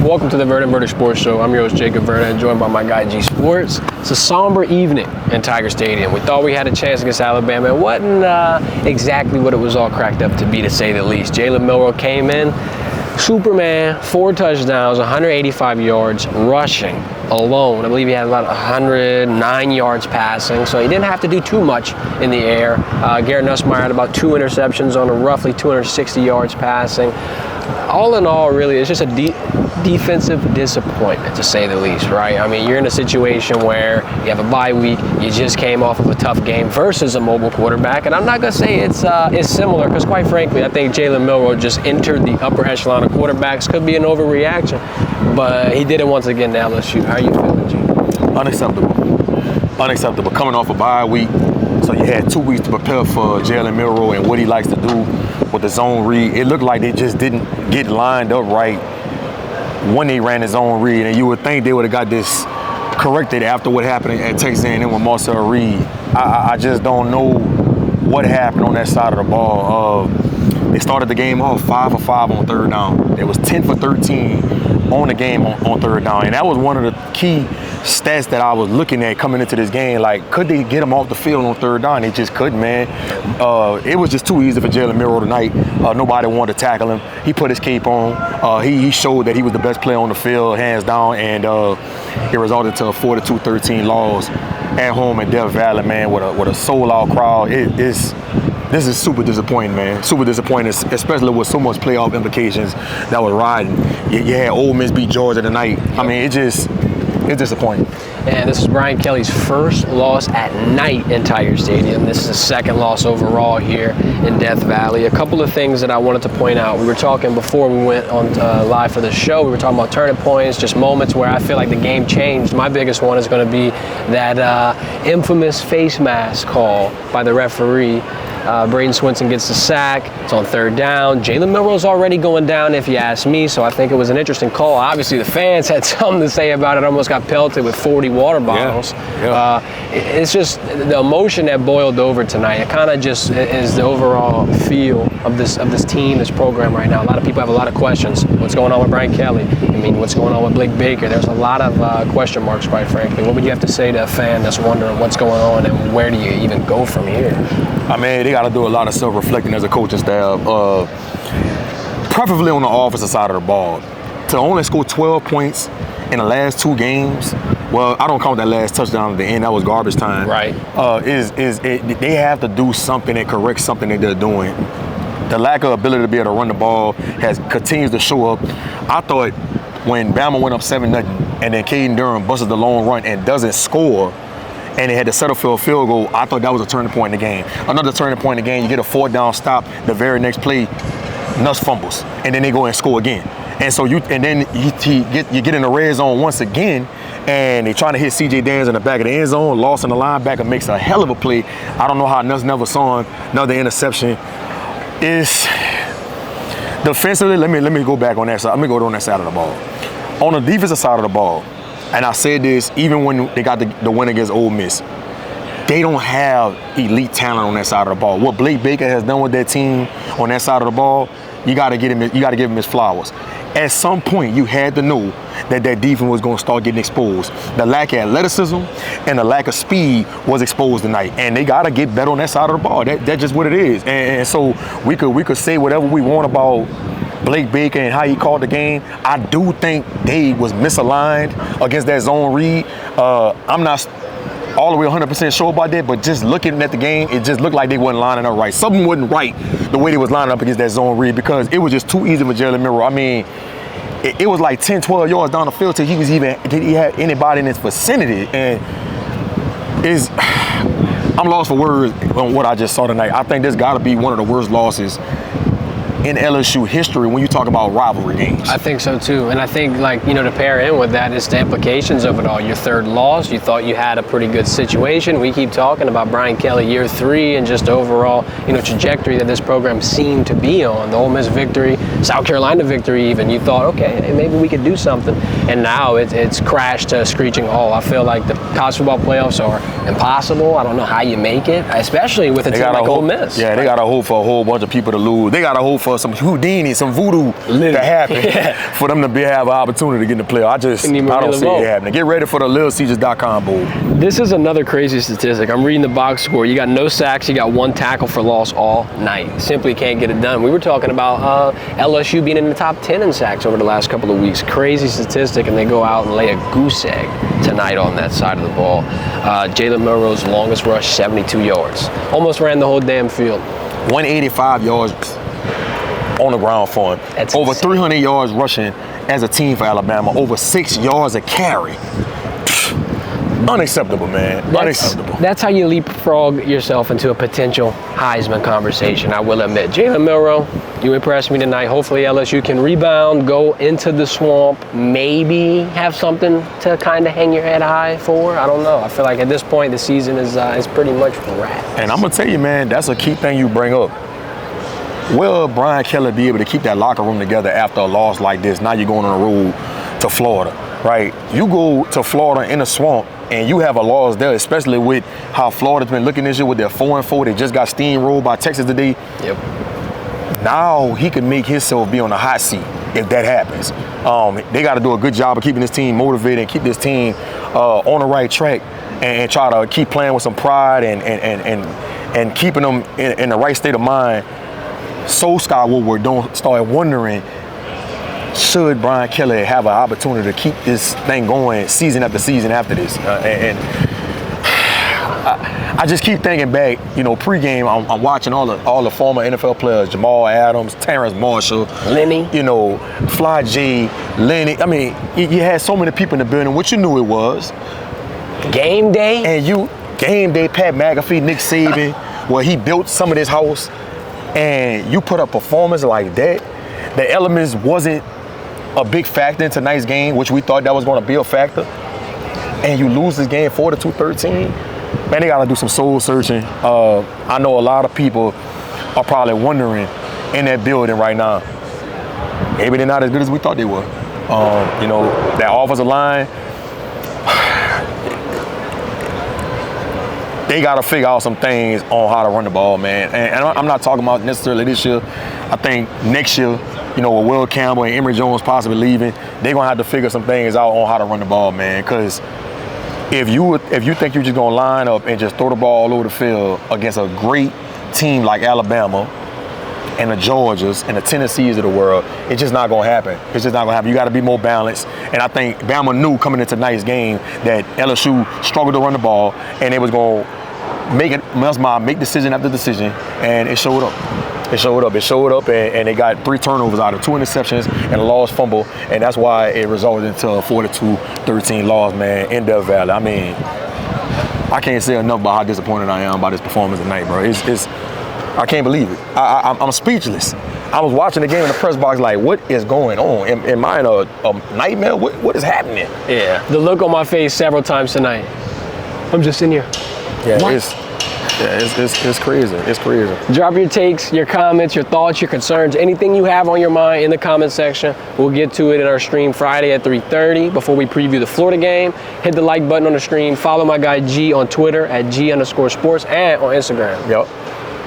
Welcome to the Verde and Verder Sports Show. I'm your host, Jacob Verde, joined by my guy, G Sports. It's a somber evening in Tiger Stadium. We thought we had a chance against Alabama. It wasn't exactly what it was all cracked up to be, to say the least. Jalen Milroe came in, Superman, 4 touchdowns, 185 yards rushing alone. I believe he had about 109 yards passing, so he didn't have to do too much in the air. Garrett Nussmeier had about 2 interceptions on roughly 260 yards passing. All in all, really, it's just a defensive disappointment, to say the least, right? I mean, you're in a situation where you have a bye week, you just came off of a tough game versus a mobile quarterback, and I'm not going to say it's similar, because quite frankly, I think Jalen Milroe just entered the upper echelon of quarterbacks. Could be an overreaction, but he did it once again to LSU. How are you feeling, G? Unacceptable. Coming off a bye week, so you had 2 weeks to prepare for Jalen Milroe and what he likes to do with the zone read. It looked like they just didn't get lined up right when they ran the zone read, and you would think they would have got this corrected after what happened at Texas A&M with Marcel Reed. I just don't know what happened on that side of the ball. They started the game off 5 for 5 on third down. It was 10 for 13 on the game on third down, and that was one of the key stats that I was looking at coming into this game. Like, could they get him off the field on third down? They just couldn't, man. It was just too easy for Jalen Milroe tonight. Nobody wanted to tackle him. He put his cape on. He showed that he was the best player on the field, hands down, and it resulted to a 42-13 loss at home in Death Valley, man, with a sold-out crowd. This is super disappointing, man. Super disappointing, especially with so much playoff implications that was riding. You had Ole Miss beat Georgia tonight. I mean, it's disappointing. And this is Brian Kelly's first loss at night in Tiger Stadium. This is his second loss overall here in Death Valley. A couple of things that I wanted to point out. We were talking before we went on live for the show. We were talking about turning points, just moments where I feel like the game changed. My biggest one is going to be that infamous face mask call by the referee. Braden Swinson gets the sack. It's on third down. Jalen Milroe's already going down, if you ask me, so I think it was an interesting call. Obviously, the fans had something to say about it. Almost got pelted with 40 water bottles. Yeah. It's just the emotion that boiled over tonight. It kind of just is the overall feel of this team, this program right now. A lot of people have a lot of questions. What's going on with Brian Kelly? I mean, what's going on with Blake Baker? There's a lot of question marks, quite frankly. What would you have to say to a fan that's wondering what's going on and where do you even go from here? I mean, they got to do a lot of self-reflecting as a coaching staff, preferably on the offensive side of the ball. To only score 12 points in the last 2 games, well, I don't count that last touchdown at the end. That was garbage time. Right. They have to do something that corrects something that they're doing. The lack of ability to be able to run the ball continues to show up. I thought when Bama went up 7-0 and then Caden Durham busted the long run and doesn't score, and they had to settle for a field goal, I thought that was a turning point in the game. Another turning point in the game, you get a 4th down stop, the very next play, Nuss fumbles, and then they go and score again. And so you get in the red zone once again, and they trying to hit C.J. Daniels in the back of the end zone. Lawson, the linebacker, makes a hell of a play. I don't know how Nuss never saw another interception. It's defensively. Let me go back on that side. Let me go on that side of the ball. On the defensive side of the ball, and I said this even when they got the win against Ole Miss, they don't have elite talent on that side of the ball. What Blake Baker has done with that team on that side of the ball, you got to give him his flowers. At some point, you had to know that defense was going to start getting exposed. The lack of athleticism and the lack of speed was exposed tonight, and they got to get better on that side of the ball. That's just what it is. And so we could say whatever we want about Blake Baker and how he called the game. I do think Dave was misaligned against that zone read. I'm not all the way 100% sure about that, but just looking at the game, it just looked like they wasn't lining up right. Something wasn't right the way they was lining up against that zone read, because it was just too easy for Jalen Milroe. I mean, it was like 10, 12 yards down the field till he had anybody in his vicinity. And I'm lost for words on what I just saw tonight. I think this got to be one of the worst losses in LSU history when you talk about rivalry games. I think so too, and I think, like, to pair in with that is the implications of it all. Your third loss, you thought you had a pretty good situation. We keep talking about Brian Kelly year 3 and just overall, trajectory that this program seemed to be on. The Ole Miss victory, South Carolina victory even. You thought, okay, maybe we could do something, and now it's crashed to a screeching halt. I feel like the college football playoffs are impossible. I don't know how you make it, especially with a team like Ole Miss. Yeah, they got to hope for a whole bunch of people to lose. They got to hope for some Houdini, some voodoo Literally. to happen for them to have an opportunity to get in the playoff. I don't see it happening. Get ready for the LilCaesars.com bowl. This is another crazy statistic. I'm reading the box score. You got no sacks. You got 1 tackle for loss all night. Simply can't get it done. We were talking about LSU being in the top 10 in sacks over the last couple of weeks. Crazy statistic, and they go out and lay a goose egg tonight on that side of the ball. Jalen Milroe's longest rush, 72 yards. Almost ran the whole damn field. 185 yards on the ground for him. That's over insane. 300 yards rushing as a team for Alabama. Over 6 yards a carry. Unacceptable, man. Unacceptable. That's how you leapfrog yourself into a potential Heisman conversation, I will admit. Jalen Milroe, you impressed me tonight. Hopefully LSU can rebound, go into the swamp, maybe have something to kind of hang your head high for. I don't know. I feel like at this point the season is pretty much wrapped. And I'm going to tell you, man, that's a key thing you bring up. Will Brian Kelly be able to keep that locker room together after a loss like this? Now you're going on the road to Florida, right? You go to Florida in the swamp, and you have a loss there, especially with how Florida's been looking this year with their 4-4. They just got steamrolled by Texas today. Yep. Now he can make himself be on the hot seat if that happens. They got to do a good job of keeping this team motivated and keep this team on the right track and try to keep playing with some pride and keeping them in the right state of mind. So Scott Woodward don't start wondering, should Brian Kelly have an opportunity to keep this thing going season after season after this? I just keep thinking back, pregame, I'm watching all the former NFL players, Jamal Adams, Terrence Marshall, Lenny. Fly J, Lenny. I mean, you had so many people in the building, what you knew it was. Game day. And game day, Pat McAfee, Nick Saban, where he built some of this house, and you put a performance like that, the elements wasn't a big factor in tonight's game, which we thought that was going to be a factor, and you lose this game 42-13, man, they got to do some soul searching. I know a lot of people are probably wondering in that building right now, maybe they're not as good as we thought they were. That offensive line, they got to figure out some things on how to run the ball, man. And I'm not talking about necessarily this year. I think next year, with Will Campbell and Emory Jones possibly leaving, they're going to have to figure some things out on how to run the ball, man. Because if you think you're just going to line up and just throw the ball all over the field against a great team like Alabama and the Georgias and the Tennessees of the world, it's just not going to happen. It's just not going to happen. You got to be more balanced. And I think Bama knew coming into tonight's game that LSU struggled to run the ball, and they was going to make decision after decision, and it showed up. It showed up, and they got 3 turnovers out of 2 interceptions and a lost fumble, and that's why it resulted into a 42-13 loss, man, in Death Valley. I mean, I can't say enough about how disappointed I am by this performance tonight, bro. I can't believe it. I'm speechless. I was watching the game in the press box like, what is going on? Am I in a nightmare? What is happening? Yeah, the look on my face several times tonight. I'm just in here. Yeah, what? It's crazy. It's crazy. Drop your takes, your comments, your thoughts, your concerns, anything you have on your mind in the comment section. We'll get to it in our stream Friday at 3:30 before we preview the Florida game. Hit the like button on the stream. Follow my guy G on Twitter at G_sports and on Instagram. Yep.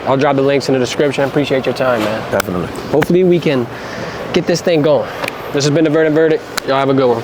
I'll drop the links in the description. Appreciate your time, man. Definitely. Hopefully we can get this thing going. This has been The Verdant Verdict. Y'all have a good one.